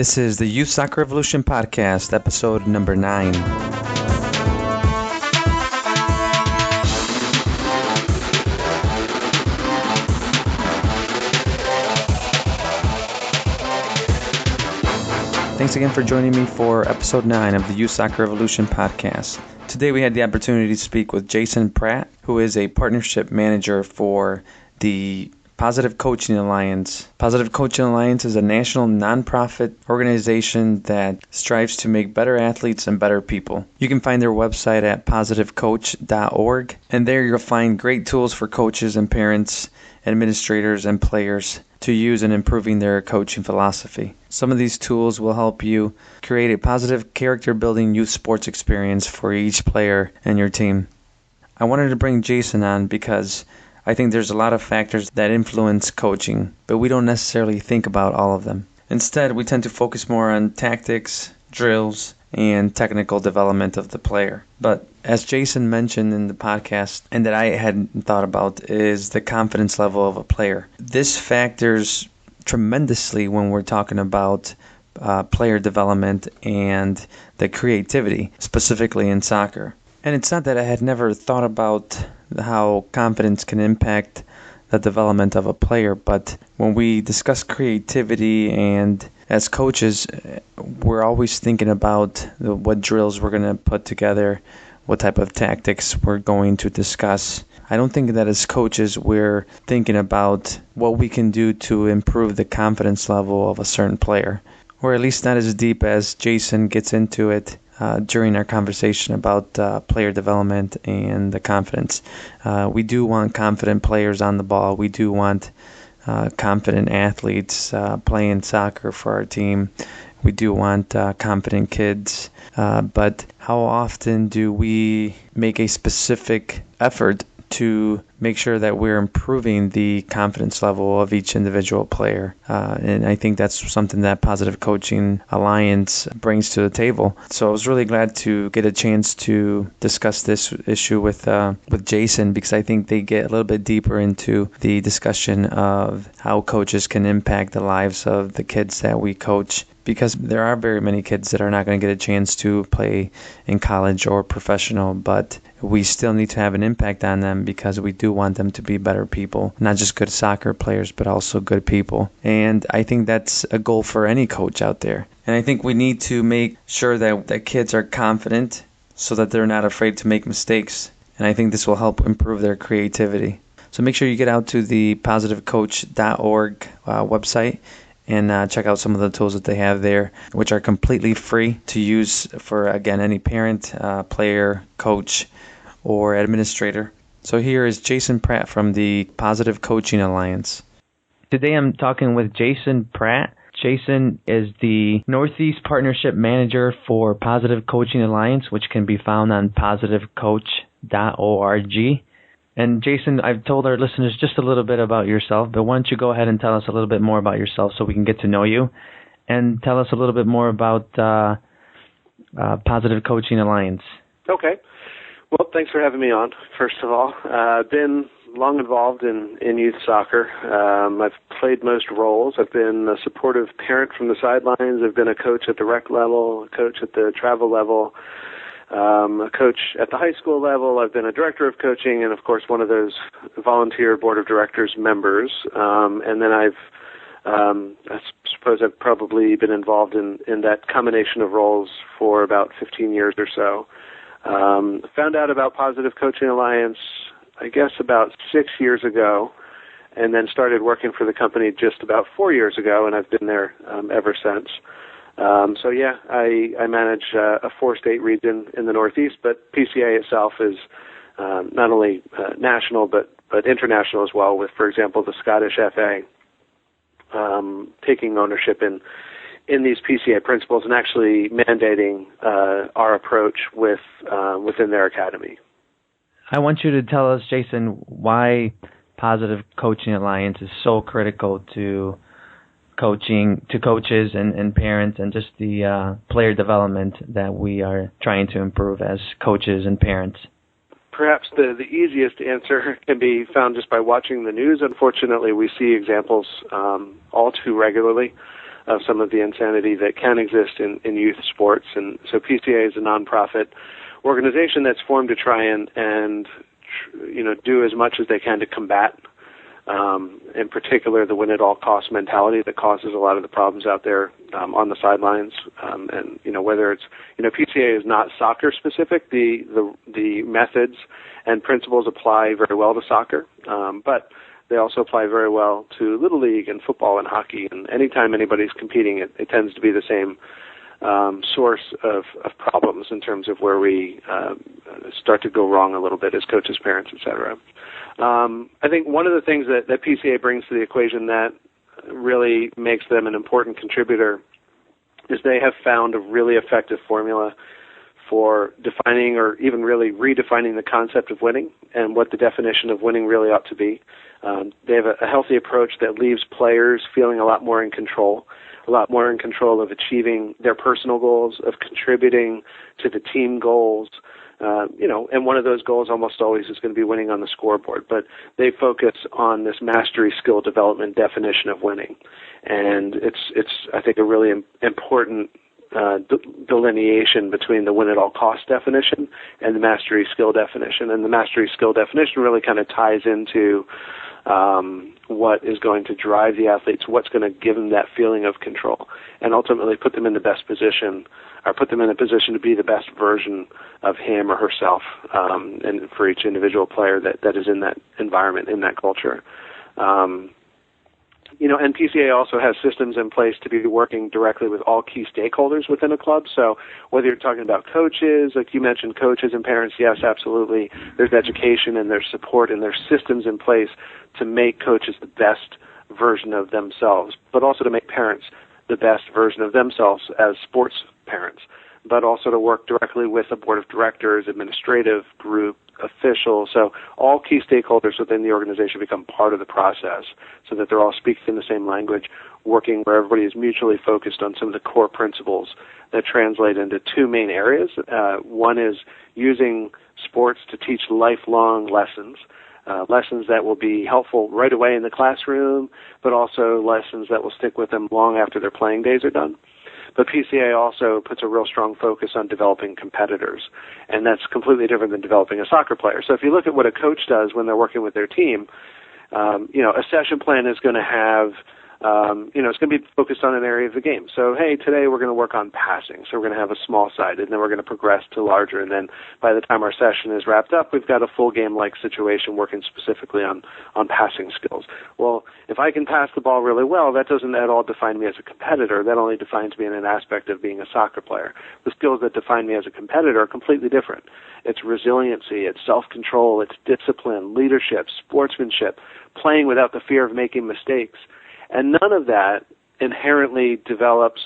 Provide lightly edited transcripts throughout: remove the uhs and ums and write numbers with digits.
This is the Youth Soccer Revolution Podcast, episode number 9. Thanks again for joining me for episode 9 of the Youth Soccer Revolution Podcast. Today we had the opportunity to speak with Jason Pratt, who is a partnership manager for the Positive Coaching Alliance. Positive Coaching Alliance is a national nonprofit organization that strives to make better athletes and better people. You can find their website at positivecoach.org, and there you'll find great tools for coaches and parents, administrators, and players to use in improving their coaching philosophy. Some of these tools will help you create a positive character-building youth sports experience for each player and your team. I wanted to bring Jason on because I think there's a lot of factors that influence coaching, but we don't necessarily think about all of them. Instead, we tend to focus more on tactics, drills, and technical development of the player. But as Jason mentioned in the podcast, and that I hadn't thought about, is the confidence level of a player. This factors tremendously when we're talking about player development and the creativity, specifically in soccer. And it's not that I had never thought about how confidence can impact the development of a player, but when we discuss creativity and as coaches, we're always thinking about what drills we're going to put together, what type of tactics we're going to discuss. I don't think that as coaches we're thinking about what we can do to improve the confidence level of a certain player, or at least not as deep as Jason gets into it during our conversation about player development and the confidence. We do want confident players on the ball. We do want confident athletes playing soccer for our team. We do want confident kids. But how often do we make a specific effort to make sure that we're improving the confidence level of each individual player? And I think that's something that Positive Coaching Alliance brings to the table. So I was really glad to get a chance to discuss this issue with Jason, because I think they get a little bit deeper into the discussion of how coaches can impact the lives of the kids that we coach. Because there are very many kids that are not going to get a chance to play in college or professional, but we still need to have an impact on them because we do want them to be better people, not just good soccer players, but also good people. And I think that's a goal for any coach out there. And I think we need to make sure that kids are confident so that they're not afraid to make mistakes. And I think this will help improve their creativity. So make sure you get out to the positivecoach.org website and check out some of the tools that they have there, which are completely free to use for, again, any parent, player, coach, or administrator. So here is Jason Pratt from the Positive Coaching Alliance. Today I'm talking with Jason Pratt. Jason is the Northeast Partnership Manager for Positive Coaching Alliance, which can be found on positivecoach.org. And Jason, I've told our listeners just a little bit about yourself, but why don't you go ahead and tell us a little bit more about yourself so we can get to know you, and tell us a little bit more about Positive Coaching Alliance. Okay. Well, thanks for having me on, first of all. I've been long involved in youth soccer. I've played most roles. I've been a supportive parent from the sidelines. I've been a coach at the rec level, a coach at the travel level, a coach at the high school level. I've been a director of coaching and, of course, one of those volunteer board of directors members. And then I suppose I've probably been involved in that combination of roles for about 15 years or so. Found out about Positive Coaching Alliance, I guess, about 6 years ago, and then started working for the company just about 4 years ago, and I've been there ever since. I manage a 4-state region in the Northeast, but PCA itself is not only national but international as well, with, for example, the Scottish FA taking ownership in these PCA principles and actually mandating our approach within their academy. I want you to tell us, Jason, why Positive Coaching Alliance is so critical to coaches and parents, and just the player development that we are trying to improve as coaches and parents. Perhaps the easiest answer can be found just by watching the news. Unfortunately, we see examples all too regularly of some of the insanity that can exist in youth sports. And so PCA is a nonprofit organization that's formed to try and do as much as they can to combat, in particular, the win-at-all-cost mentality that causes a lot of the problems out there on the sidelines. And whether it's PCA is not soccer specific. The methods and principles apply very well to soccer, but they also apply very well to Little League and football and hockey. And anytime anybody's competing, it tends to be the same source of problems in terms of where we start to go wrong a little bit as coaches, parents, etc. I think one of the things that PCA brings to the equation that really makes them an important contributor is they have found a really effective formula for defining or even really redefining the concept of winning and what the definition of winning really ought to be. They have a healthy approach that leaves players feeling a lot more in control of achieving their personal goals, of contributing to the team goals. And one of those goals almost always is going to be winning on the scoreboard. But they focus on this mastery skill development definition of winning. And it's I think, a really important delineation between the win-at-all-cost definition and the mastery skill definition. And the mastery skill definition really kind of ties into what is going to drive the athletes, what's going to give them that feeling of control, and ultimately put them in the best position, or put them in a position to be the best version of him or herself, and for each individual player that is in that environment, in that culture. And PCA also has systems in place to be working directly with all key stakeholders within a club. So whether you're talking about coaches, like you mentioned, coaches and parents, yes, absolutely. There's education and there's support and there's systems in place to make coaches the best version of themselves, but also to make parents the best version of themselves as sports parents, but also to work directly with a board of directors, administrative group, officials. So all key stakeholders within the organization become part of the process so that they're all speaking the same language, working where everybody is mutually focused on some of the core principles that translate into two main areas. One is using sports to teach lifelong lessons, lessons that will be helpful right away in the classroom, but also lessons that will stick with them long after their playing days are done. But PCA also puts a real strong focus on developing competitors, and that's completely different than developing a soccer player. So if you look at what a coach does when they're working with their team, a session plan is going to have, it's going to be focused on an area of the game. So, hey, today we're going to work on passing. So we're going to have a small side, and then we're going to progress to larger. And then by the time our session is wrapped up, we've got a full game-like situation working specifically on passing skills. Well, if I can pass the ball really well, that doesn't at all define me as a competitor. That only defines me in an aspect of being a soccer player. The skills that define me as a competitor are completely different. It's resiliency, it's self-control, it's discipline, leadership, sportsmanship, playing without the fear of making mistakes. And none of that inherently develops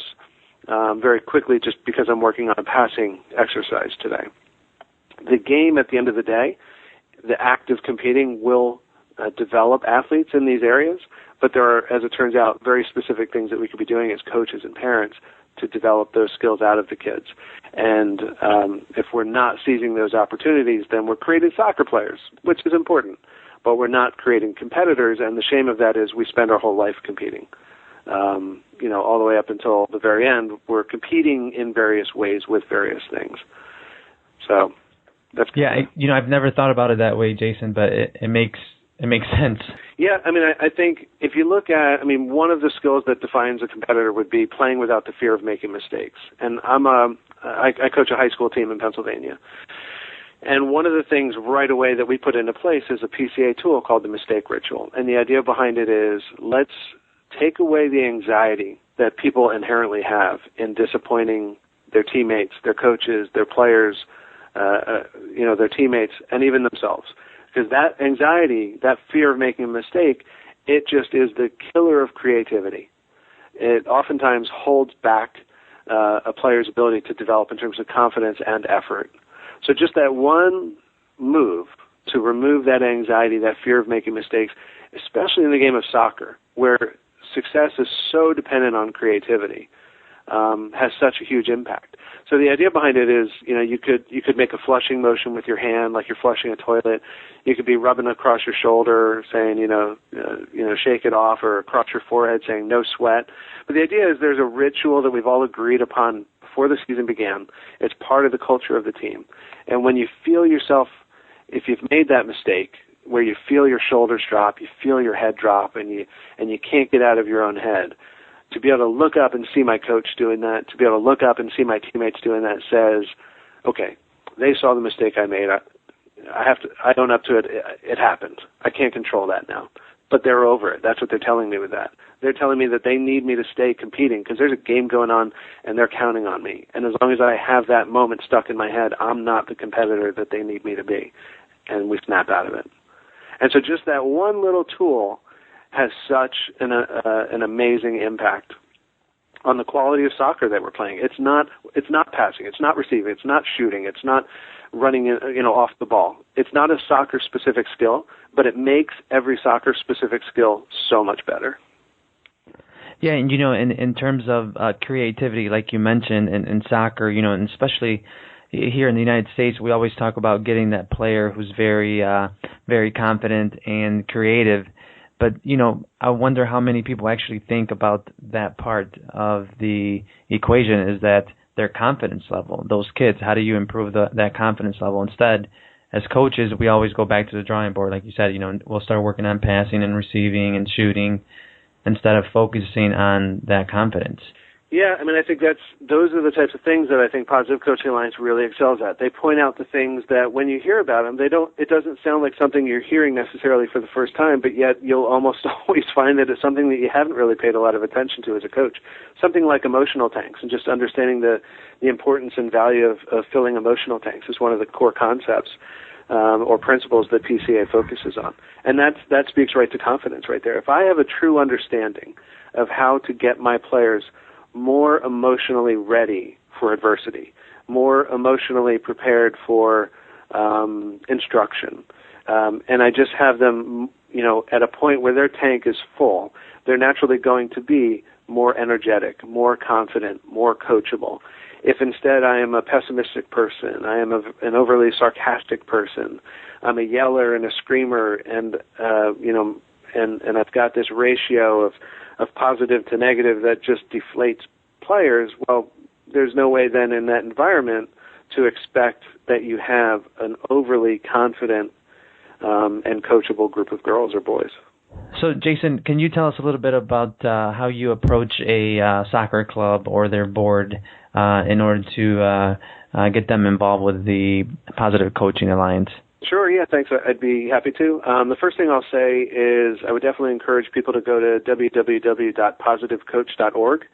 very quickly just because I'm working on a passing exercise today. The game, at the end of the day, the act of competing will develop athletes in these areas, but there are, as it turns out, very specific things that we could be doing as coaches and parents to develop those skills out of the kids. And if we're not seizing those opportunities, then we're creating soccer players, which is important. But we're not creating competitors, and the shame of that is we spend our whole life competing. All the way up until the very end, we're competing in various ways with various things. So that's I've never thought about it that way, Jason, but it makes sense. Yeah, I think if you look at, one of the skills that defines a competitor would be playing without the fear of making mistakes. And I coach a high school team in Pennsylvania. And one of the things right away that we put into place is a PCA tool called the mistake ritual. And the idea behind it is let's take away the anxiety that people inherently have in disappointing their teammates, their coaches, their players, their teammates, and even themselves. Because that anxiety, that fear of making a mistake, it just is the killer of creativity. It oftentimes holds back a player's ability to develop in terms of confidence and effort. So just that one move to remove that anxiety, that fear of making mistakes, especially in the game of soccer, where success is so dependent on creativity, has such a huge impact. So the idea behind it is, you could make a flushing motion with your hand, like you're flushing a toilet. You could be rubbing across your shoulder, saying, shake it off, or across your forehead, saying no sweat. But the idea is there's a ritual that we've all agreed upon before the season began. It's part of the culture of the team. And when you feel yourself, if you've made that mistake, where you feel your shoulders drop, you feel your head drop, and you can't get out of your own head, to be able to look up and see my coach doing that, to be able to look up and see my teammates doing that, says, okay, they saw the mistake I made. I own up to it. It happened. I can't control that now. But they're over it. That's what they're telling me with that. They're telling me that they need me to stay competing because there's a game going on and they're counting on me. And as long as I have that moment stuck in my head, I'm not the competitor that they need me to be. And we snap out of it. And so just that one little tool has such an amazing impact on the quality of soccer that we're playing. It's not passing, it's not receiving, it's not shooting, it's not running off the ball. It's not a soccer specific skill, but it makes every soccer specific skill so much better. Yeah, and in terms of creativity, like you mentioned in soccer, and especially here in the United States, we always talk about getting that player who's very very confident and creative. But, I wonder how many people actually think about that part of the equation, is that their confidence level. Those kids, how do you improve that confidence level? Instead, as coaches, we always go back to the drawing board. Like you said, we'll start working on passing and receiving and shooting instead of focusing on that confidence. Yeah, I think those are the types of things that I think Positive Coaching Alliance really excels at. They point out the things that when you hear about them, it doesn't sound like something you're hearing necessarily for the first time, but yet you'll almost always find that it's something that you haven't really paid a lot of attention to as a coach. Something like emotional tanks, and just understanding the importance and value of filling emotional tanks is one of the core concepts or principles that PCA focuses on. And that speaks right to confidence right there. If I have a true understanding of how to get my players more emotionally ready for adversity, more emotionally prepared for instruction. And I just have them, at a point where their tank is full, they're naturally going to be more energetic, more confident, more coachable. If instead I am a pessimistic person, I am an overly sarcastic person, I'm a yeller and a screamer, and and I've got this ratio of positive to negative that just deflates players, well, there's no way then in that environment to expect that you have an overly confident and coachable group of girls or boys. So, Jason, can you tell us a little bit about how you approach a soccer club or their board in order to get them involved with the Positive Coaching Alliance? Sure, yeah, thanks. I'd be happy to. The first thing I'll say is I would definitely encourage people to go to www.positivecoach.org.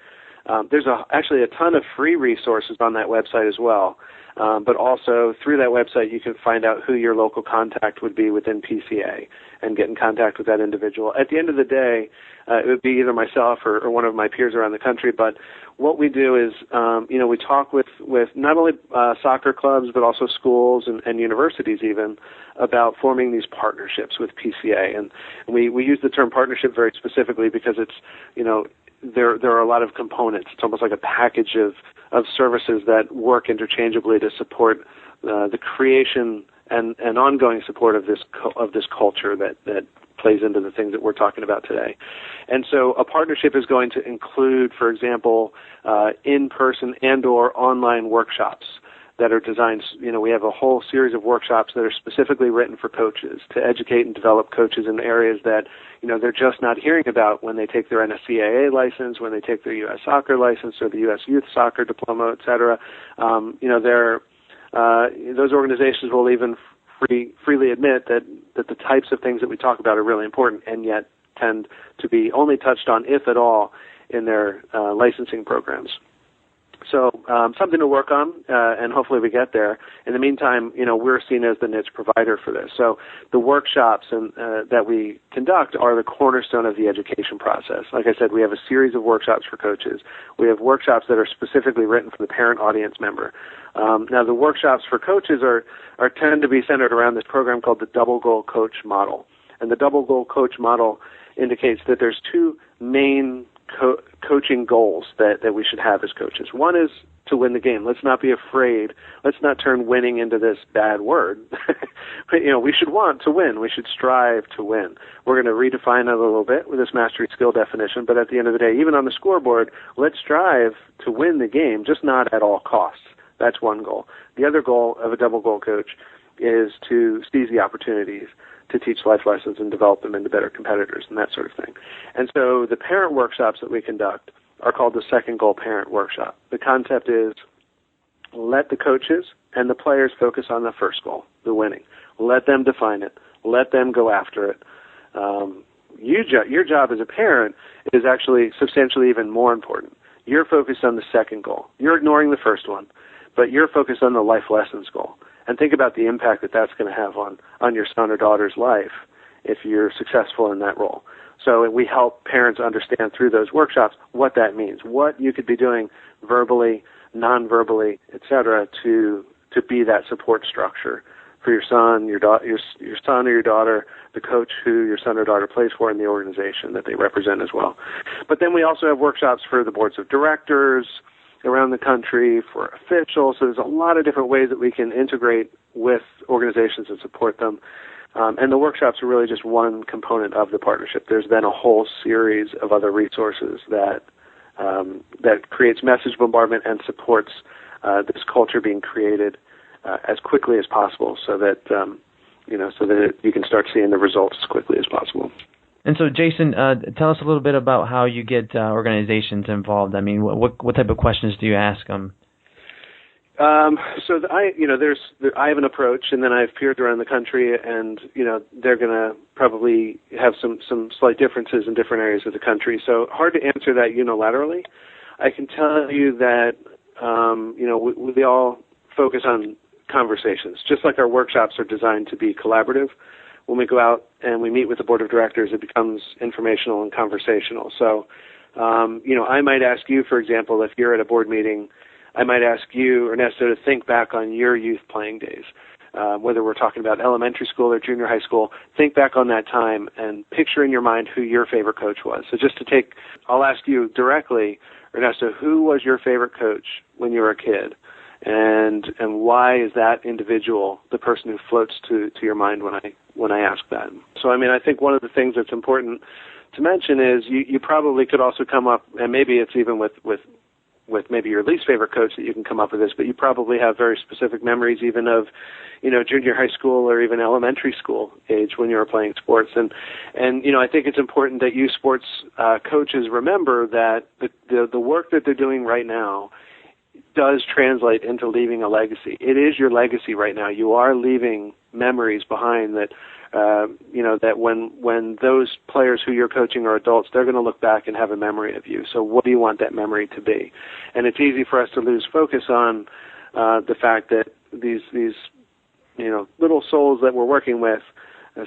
There's actually a ton of free resources on that website as well. But also through that website, you can find out who your local contact would be within PCA and get in contact with that individual. At the end of the day, it would be either myself or one of my peers around the country. But what we do is, we talk with not only soccer clubs, but also schools and universities even about forming these partnerships with PCA. And we use the term partnership very specifically because it's, there are a lot of components. It's almost like a package of services that work interchangeably to support the creation and ongoing support of this culture that plays into the things that we're talking about today. And so a partnership is going to include, for example, in-person and or online workshops that are designed. We have a whole series of workshops that are specifically written for coaches to educate and develop coaches in areas that they're just not hearing about when they take their NSCAA license, when they take their U.S. soccer license or the U.S. youth soccer diploma, et cetera. Those organizations will even freely admit that the types of things that we talk about are really important and yet tend to be only touched on, if at all, in their licensing programs. So something to work on, and hopefully we get there. In the meantime, we're seen as the niche provider for this. So the workshops that we conduct are the cornerstone of the education process. Like I said, we have a series of workshops for coaches. We have workshops that are specifically written for the parent audience member. Now, the workshops for coaches tend to be centered around this program called the Double Goal Coach Model. And the Double Goal Coach Model indicates that there's two main coaching goals that we should have as coaches. One is to win the game. Let's not be afraid. Let's not turn winning into this bad word. We should want to win. We should strive to win. We're going to redefine it a little bit with this mastery skill definition, but at the end of the day, even on the scoreboard, let's strive to win the game, just not at all costs. That's one goal. The other goal of a double goal coach is to seize the opportunities to teach life lessons and develop them into better competitors and that sort of thing. And so the parent workshops that we conduct are called the second goal parent workshop. The concept is let the coaches and the players focus on the first goal, the winning. Let them define it. Let them go after it. Your job as a parent is actually substantially even more important. You're focused on the second goal. You're ignoring the first one, but you're focused on the life lessons goal. And think about the impact that that's going to have on your son or daughter's life if you're successful in that role. So we help parents understand through those workshops what that means, what you could be doing verbally, non-verbally, et cetera, to be that support structure for your son, your son or your daughter, the coach who your son or daughter plays for, and the organization that they represent as well. But then we also have workshops for the boards of directors around the country, for officials. So there's a lot of different ways that we can integrate with organizations and support them. And the workshops are really just one component of the partnership. There's then a whole series of other resources that creates message bombardment and supports this culture being created as quickly as possible, so that you can start seeing the results as quickly as possible. And so, Jason, tell us a little bit about how you get organizations involved. I mean, what type of questions do you ask them? I have an approach, and then I've peered around the country, and they're going to probably have some slight differences in different areas of the country. So hard to answer that unilaterally. I can tell you that we all focus on conversations, just like our workshops are designed to be collaborative. When we go out and we meet with the board of directors, it becomes informational and conversational. So, I might ask you, for example, if you're at a board meeting, I might ask you, Ernesto, to think back on your youth playing days. Whether we're talking about elementary school or junior high school, think back on that time and picture in your mind who your favorite coach was. So I'll ask you directly, Ernesto, who was your favorite coach when you were a kid? And why is that individual the person who floats to your mind when I ask that? So, I think one of the things that's important to mention is you probably could also come up, and maybe it's even with maybe your least favorite coach that you can come up with this, but you probably have very specific memories even of, junior high school or even elementary school age when you were playing sports. And I think it's important that you sports coaches remember that the work that they're doing right now does translate into leaving a legacy. It is your legacy right now. You are leaving memories behind that, that when those players who you're coaching are adults, they're going to look back and have a memory of you. So what do you want that memory to be? And it's easy for us to lose focus on the fact that these little souls that we're working with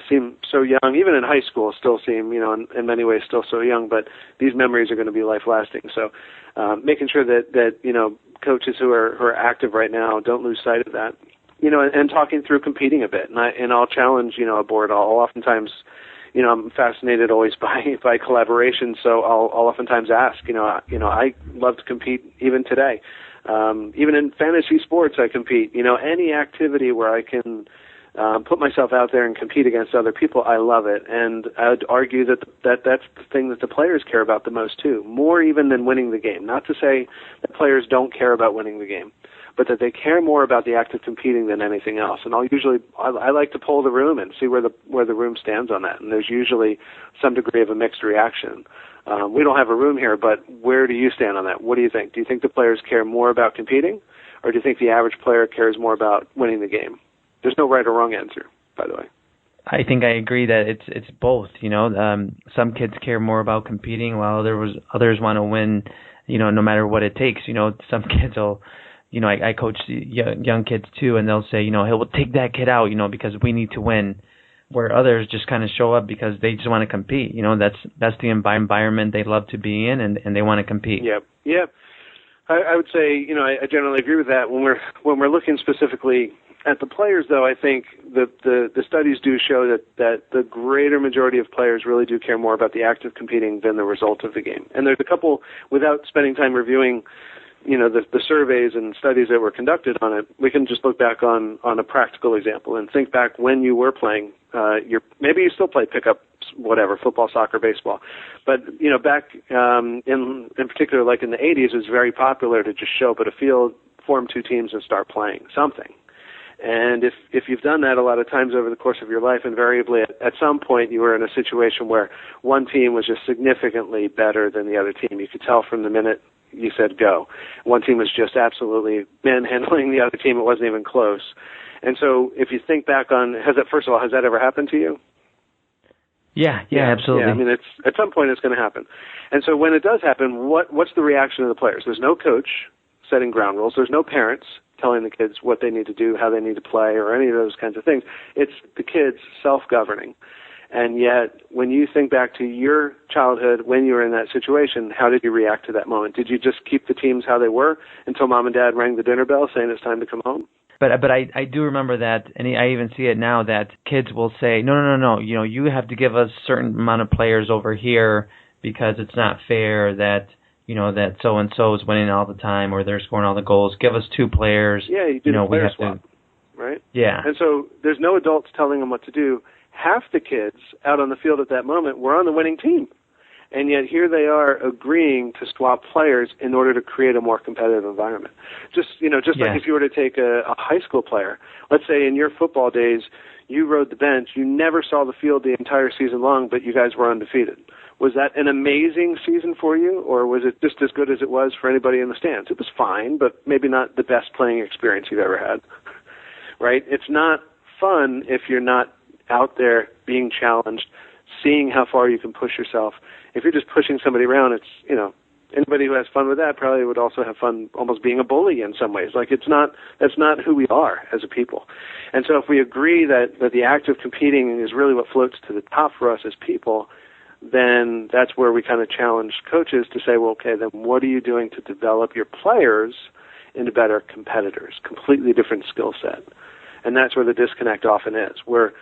seem so young, even in high school still seem, in many ways still so young, but these memories are going to be life-lasting. So making sure that coaches who are active right now don't lose sight of that, and talking through competing a bit. And I'll challenge, a board. I'll oftentimes, I'm fascinated always by collaboration. So I'll oftentimes ask, I love to compete even today. Even in fantasy sports, I compete. Any activity where I can put myself out there and compete against other people, I love it. And I'd argue that that's the thing that the players care about the most too, more even than winning the game. Not to say that players don't care about winning the game, but that they care more about the act of competing than anything else. And I like to poll the room and see where the room stands on that. And there's usually some degree of a mixed reaction. We don't have a room here, but where do you stand on that? What do you think? Do you think the players care more about competing, or do you think the average player cares more about winning the game? There's no right or wrong answer, by the way. I think I agree that it's both. Some kids care more about competing, while others want to win. No matter what it takes. Some kids will. I coach young kids too, and they'll say, hey, we'll take that kid out, because we need to win. Where others just kind of show up because they just want to compete. That's the environment they love to be in, and they want to compete. Yep. I would say, I generally agree with that. When we're looking specifically At the players, though, I think the studies do show that the greater majority of players really do care more about the act of competing than the result of the game. And there's a couple, without spending time reviewing, the surveys and studies that were conducted on it, we can just look back on a practical example and think back when you were playing. Maybe you still play pickup, whatever, football, soccer, baseball. But, back in particular, like in the 80s, it was very popular to just show up at a field, form two teams, and start playing something. And if you've done that a lot of times over the course of your life, invariably at some point you were in a situation where one team was just significantly better than the other team. You could tell from the minute you said go. One team was just absolutely manhandling the other team. It wasn't even close. And so if you think back on, has that ever happened to you? Yeah, absolutely. Yeah, I mean, at some point it's going to happen. And so when it does happen, what's the reaction of the players? There's no coach setting ground rules. There's no parents telling the kids what they need to do, how they need to play, or any of those kinds of things. It's the kids self-governing. And yet, when you think back to your childhood, when you were in that situation, how did you react to that moment? Did you just keep the teams how they were until mom and dad rang the dinner bell saying it's time to come home? But I do remember that, and I even see it now, that kids will say, no, you have to give us a certain amount of players over here because it's not fair that that so-and-so is winning all the time or they're scoring all the goals. Give us two players. Yeah, you do the player swap, right? Yeah. And so there's no adults telling them what to do. Half the kids out on the field at that moment were on the winning team. And yet here they are agreeing to swap players in order to create a more competitive environment. Just like if you were to take a high school player, let's say in your football days, you rode the bench, you never saw the field the entire season long, but you guys were undefeated. Was that an amazing season for you, or was it just as good as it was for anybody in the stands? It was fine, but maybe not the best playing experience you've ever had, right? It's not fun if you're not out there being challenged, seeing how far you can push yourself. If you're just pushing somebody around, it's, anybody who has fun with that probably would also have fun almost being a bully in some ways. Like that's not who we are as a people. And so if we agree that the act of competing is really what floats to the top for us as people, then that's where we kind of challenge coaches to say, well, okay, then what are you doing to develop your players into better competitors? Completely different skill set. And that's where the disconnect often is, where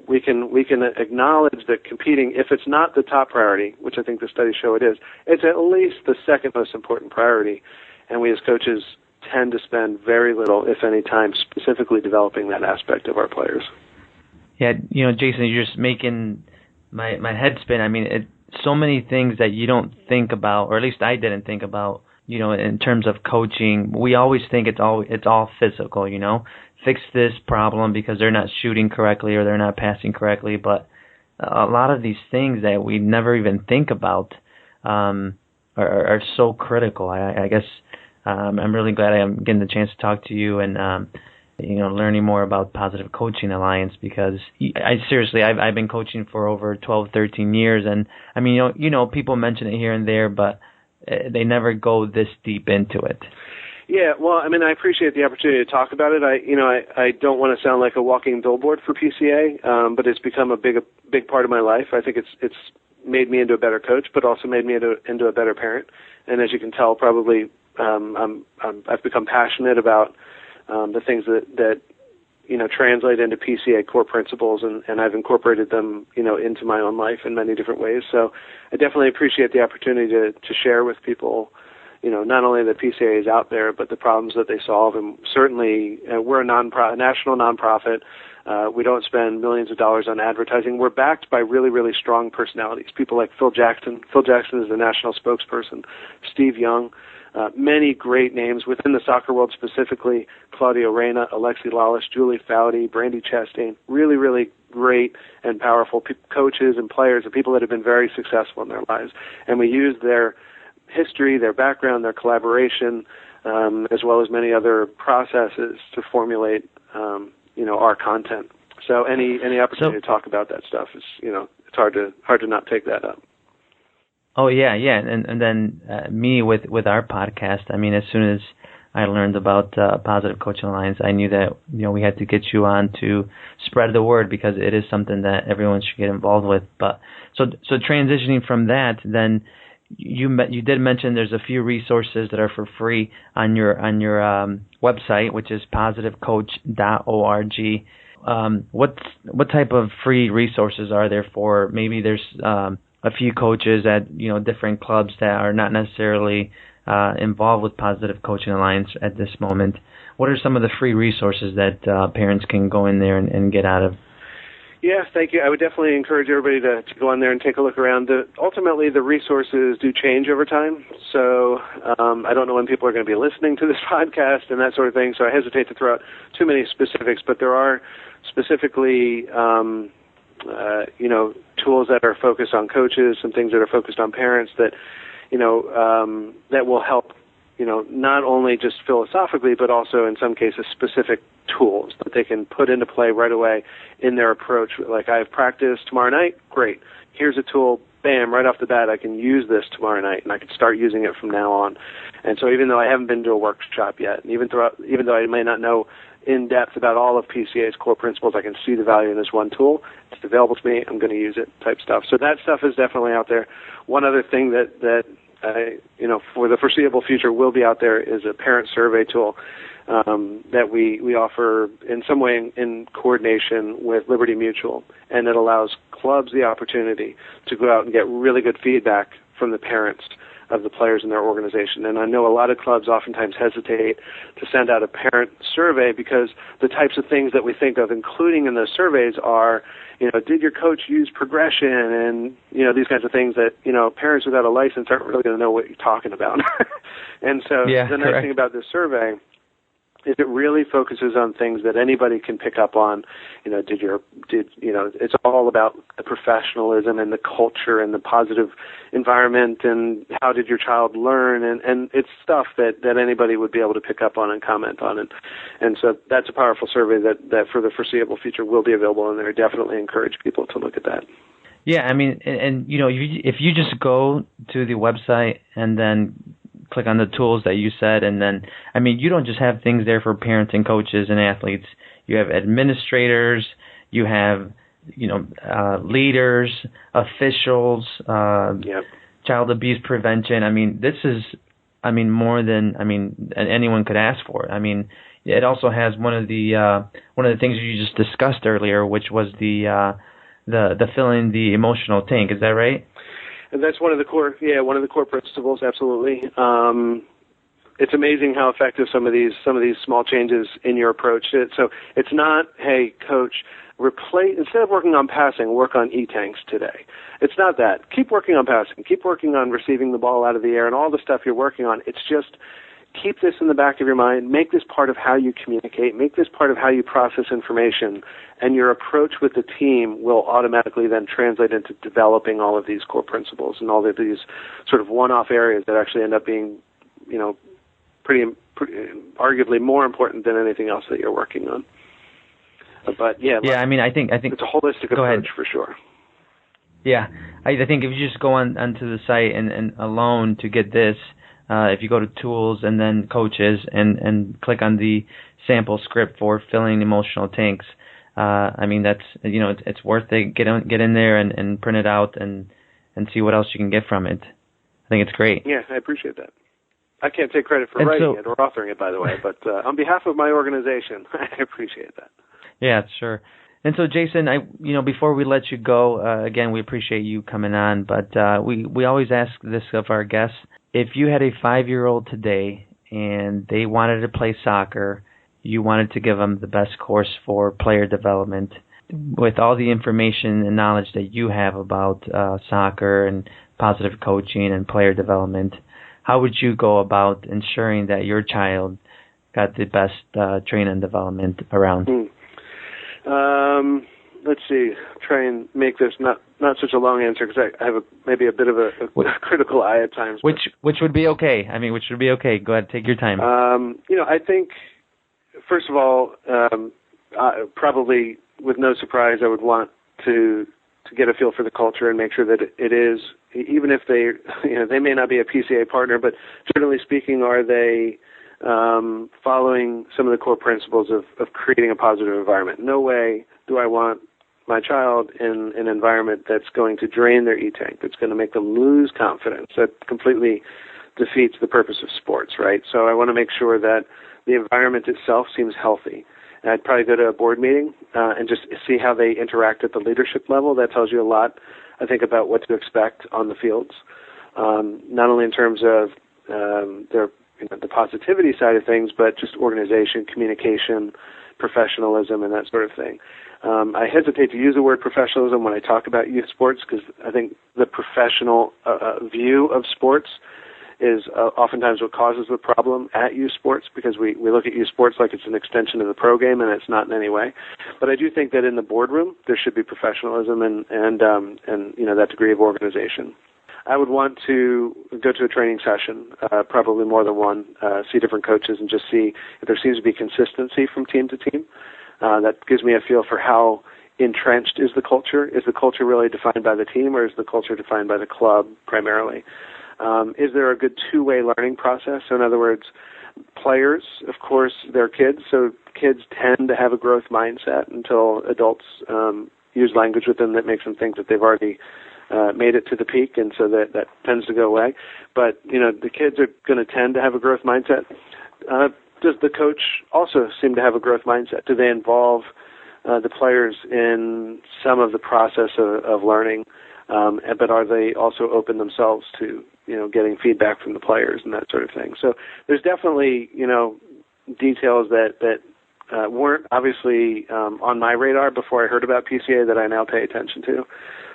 we can acknowledge that competing, if it's not the top priority, which I think the studies show it is, it's at least the second most important priority. And we as coaches tend to spend very little, if any, time specifically developing that aspect of our players. Yeah, Jason, you're just making my head spin. I mean, so many things that you don't think about, or at least I didn't think about, in terms of coaching. We always think it's all physical, fix this problem because they're not shooting correctly or they're not passing correctly. But a lot of these things that we never even think about are so critical. I guess I'm really glad I'm getting the chance to talk to you and learning more about Positive Coaching Alliance, because I've been coaching for over 12, 13 years, and I mean, people mention it here and there, but they never go this deep into it. Yeah, well, I mean, I appreciate the opportunity to talk about it. I don't want to sound like a walking billboard for PCA, but it's become a big part of my life. I think it's made me into a better coach, but also made me into a better parent. And as you can tell, probably I've become passionate about the things that translate into PCA core principles, and I've incorporated them into my own life in many different ways. So I definitely appreciate the opportunity to share with people not only that PCA is out there, but the problems that they solve. And certainly, we're a national nonprofit. We don't spend millions of dollars on advertising. We're backed by really, really strong personalities. People like Phil Jackson. Phil Jackson is the national spokesperson. Steve Young. Many great names within the soccer world, specifically Claudio Reyna, Alexi Lawless, Julie Foudy, Brandy Chastain. Really, really great and powerful coaches and players and people that have been very successful in their lives. And we use their history, their background, their collaboration, as well as many other processes to formulate, our content. So any opportunity to talk about that stuff is, it's hard to not take that up. Oh yeah, and then me with our podcast. I mean, as soon as I learned about Positive Coaching Alliance, I knew that we had to get you on to spread the word, because it is something that everyone should get involved with. But so transitioning from that, then you did mention there's a few resources that are for free on your website, which is positivecoach.org. What type of free resources are there for? Maybe there's a few coaches at different clubs that are not necessarily involved with Positive Coaching Alliance at this moment. What are some of the free resources that parents can go in there and get out of? Yes, thank you. I would definitely encourage everybody to go on there and take a look around. Ultimately, the resources do change over time, so I don't know when people are going to be listening to this podcast and that sort of thing, so I hesitate to throw out too many specifics, but there are specifically tools that are focused on coaches, some things that are focused on parents that that will help not only just philosophically, but also in some cases specific tools that they can put into play right away in their approach. Like, I have practice tomorrow night, great. Here's a tool, bam, right off the bat, I can use this tomorrow night, and I can start using it from now on. And so even though I haven't been to a workshop yet, and even though I may not know in depth about all of PCA's core principles, I can see the value in this one tool. It's available to me, I'm going to use it type stuff. So that stuff is definitely out there. One other thing that for the foreseeable future will be out there is a parent survey tool that we offer in some way in coordination with Liberty Mutual, and it allows clubs the opportunity to go out and get really good feedback from the parents of the players in their organization. And I know a lot of clubs oftentimes hesitate to send out a parent survey because the types of things that we think of including in those surveys are, did your coach use progression and, these kinds of things that, parents without a license aren't really going to know what you're talking about. And so the nice thing about this survey is it really focuses on things that anybody can pick up on. It's all about the professionalism and the culture and the positive environment and how did your child learn, and it's stuff that anybody would be able to pick up on and comment on. And so that's a powerful survey that for the foreseeable future will be available, and I definitely encourage people to look at that. Yeah, I mean, and if you just go to the website and then click on the tools that you said, and then, I mean, you don't just have things there for parents and coaches and athletes. You have administrators, you have, leaders, officials, child abuse prevention. I mean, this is, more than, anyone could ask for. I mean, it also has one of the things you just discussed earlier, which was the filling the emotional tank. Is that right? And that's one of the core principles. Absolutely. It's amazing how effective some of these small changes in your approach. So it's not, hey, coach, instead of working on passing, work on e-tanks today. It's not that. Keep working on passing. Keep working on receiving the ball out of the air and all the stuff you're working on. It's just keep this in the back of your mind. Make this part of how you communicate. Make this part of how you process information. And your approach with the team will automatically then translate into developing all of these core principles and all of these sort of one-off areas that actually end up being, pretty arguably more important than anything else that you're working on. But I think it's a holistic approach for sure. Yeah, I think if you just go onto the site and alone to get this, if you go to tools and then coaches and click on the sample script for filling emotional tanks, that's, it's worth it. Get in there and print it out and see what else you can get from it. I think it's great. Yeah, I appreciate that. I can't take credit for writing it or authoring it, by the way, but on behalf of my organization, I appreciate that. Yeah, sure. And so, Jason, before we let you go, again, we appreciate you coming on, but we always ask this of our guests. If you had a 5-year-old today and they wanted to play soccer, you wanted to give them the best course for player development, with all the information and knowledge that you have about soccer and positive coaching and player development, how would you go about ensuring that your child got the best training and development around? Let's see. Try and make this not such a long answer because I have maybe a bit of a critical eye at times. Which would be okay. Which would be okay. Go ahead, take your time. I think first of all, probably with no surprise, I would want to get a feel for the culture and make sure that it is, even if they may not be a PCA partner, but generally speaking, are they following some of the core principles of creating a positive environment? No way do I want my child in an environment that's going to drain their e-tank, that's going to make them lose confidence, that completely defeats the purpose of sports, right? So I want to make sure that the environment itself seems healthy. And I'd probably go to a board meeting and just see how they interact at the leadership level. That tells you a lot, I think, about what to expect on the fields, not only in terms of their the positivity side of things, but just organization, communication, professionalism, and that sort of thing. I hesitate to use the word professionalism when I talk about youth sports because I think the professional view of sports is oftentimes what causes the problem at youth sports, because we look at youth sports like it's an extension of the pro game, and it's not in any way. But I do think that in the boardroom there should be professionalism and that degree of organization. I would want to go to a training session, probably more than one, see different coaches, and just see if there seems to be consistency from team to team. That gives me a feel for how entrenched is the culture. Is the culture really defined by the team, or is the culture defined by the club primarily? Is there a good two-way learning process? So in other words, players, of course, they're kids, so kids tend to have a growth mindset until adults use language with them that makes them think that they've already made it to the peak, and so that tends to go away. But, the kids are going to tend to have a growth mindset. Does the coach also seem to have a growth mindset? Do they involve the players in some of the process of learning? But are they also open themselves to, getting feedback from the players and that sort of thing? So there's definitely, details that weren't obviously on my radar before I heard about PCA that I now pay attention to.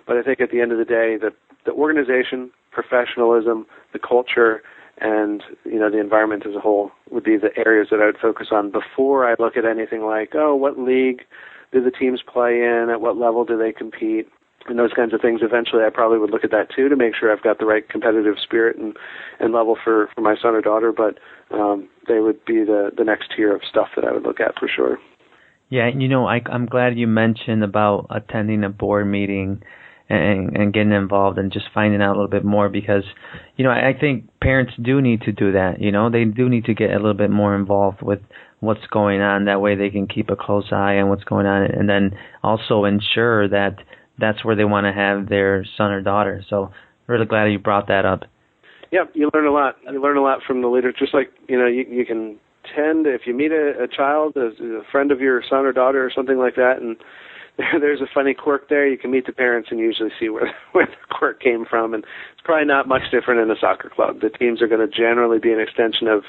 But I think at the end of the day, the organization, professionalism, the culture, and the environment as a whole would be the areas that I would focus on before I look at anything like, what league do the teams play in, at what level do they compete, and those kinds of things. Eventually I probably would look at that too to make sure I've got the right competitive spirit and level for my son or daughter, but they would be the next tier of stuff that I would look at for sure. Yeah, I'm glad you mentioned about attending a board meeting and getting involved and just finding out a little bit more, because, I think parents do need to do that. They do need to get a little bit more involved with what's going on. That way they can keep a close eye on what's going on, and then also ensure that that's where they want to have their son or daughter. So really glad you brought that up. Yeah, you learn a lot. You learn a lot from the leaders. Just like, you can tend, if you meet a child, as a friend of your son or daughter or something like that, and there's a funny quirk there, you can meet the parents and usually see where the quirk came from. And it's probably not much different in a soccer club. The teams are going to generally be an extension of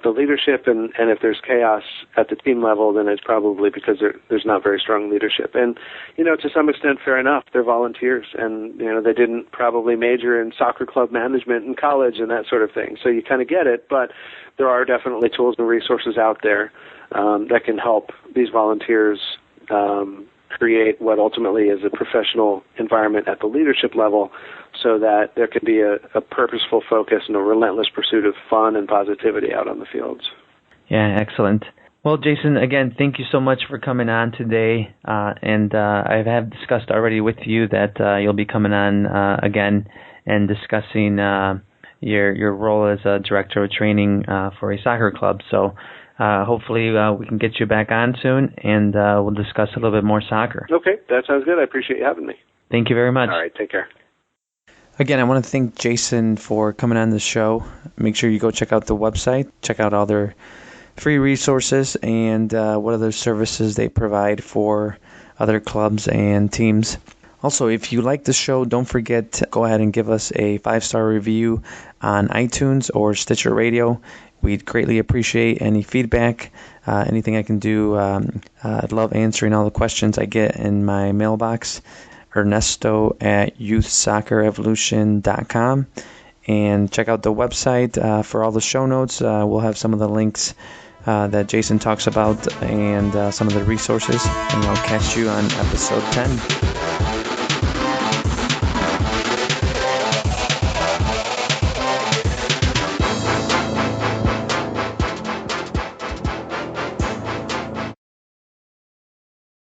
the leadership, and if there's chaos at the team level, then it's probably because there's not very strong leadership. And, to some extent, fair enough, they're volunteers, and, they didn't probably major in soccer club management in college and that sort of thing. So you kind of get it, but there are definitely tools and resources out there that can help these volunteers create what ultimately is a professional environment at the leadership level, so that there can be a purposeful focus and a relentless pursuit of fun and positivity out on the fields. Yeah, excellent. Well, Jason, again, thank you so much for coming on today. And I have discussed already with you that you'll be coming on again and discussing your role as a director of training for a soccer club. So hopefully we can get you back on soon, and we'll discuss a little bit more soccer. Okay, that sounds good. I appreciate you having me. Thank you very much. All right, take care. Again, I want to thank Jason for coming on the show. Make sure you go check out the website, check out all their free resources and what other services they provide for other clubs and teams. Also, if you like the show, don't forget to go ahead and give us a 5-star review on iTunes or Stitcher Radio. We'd greatly appreciate any feedback, anything I can do. I'd love answering all the questions I get in my mailbox, ernesto@youthsoccerevolution.com. And check out the website for all the show notes. We'll have some of the links that Jason talks about and some of the resources. And I'll catch you on episode 10.